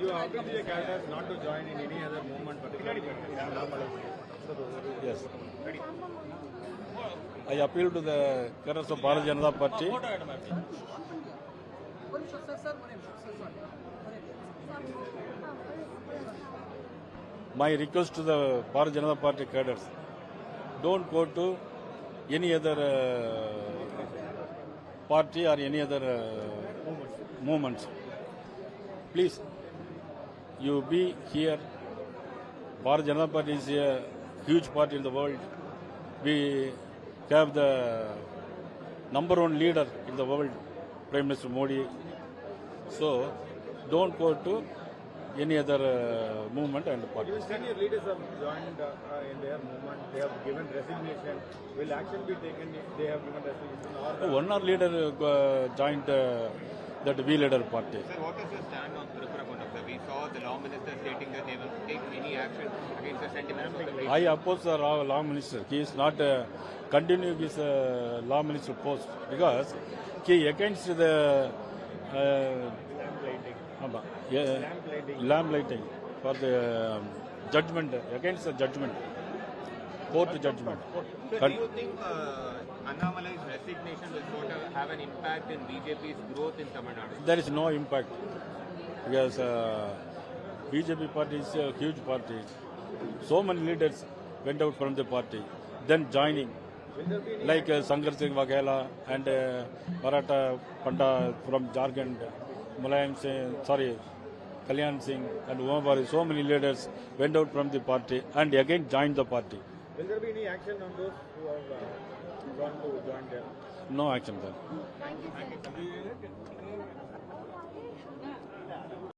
you appeal to the candidates not to join in any other movement, particularly? Yes. I appeal to the cadres of Bharatiya Janata Party. My request to the Bharatiya Janata Party cadres: don't go to any other party or any other movements. Please, you be here. Bharatiya Janata Party is a huge party in the world. We have the #1 leader in the world, Prime Minister Modi. So, don't go to any other movement and party. Even senior leaders have joined in their movement. They have given resignation. Will action be taken if they have given resignation? One or leader joined that V leader party. Sir, what is your stand on Tripura Konda? We saw the law minister stating that they will take any action against the sentiments of the people. I oppose the law minister. He is not continuing his law minister post because he against the lamp lighting for the judgment, against the judgment, court judgment. So do you think Annamalai's resignation will sort of have an impact in BJP's growth in Tamil Nadu? There is no impact because BJP party is a huge party. So many leaders went out from the party, then joining, like Shankar Singh Waghela and Maratha Panda from Jharkhand, Kalyan Singh and Umabari. So many leaders went out from the party and again joined the party. Will there be any action on those who have gone to join them? No action there. Thank you, sir.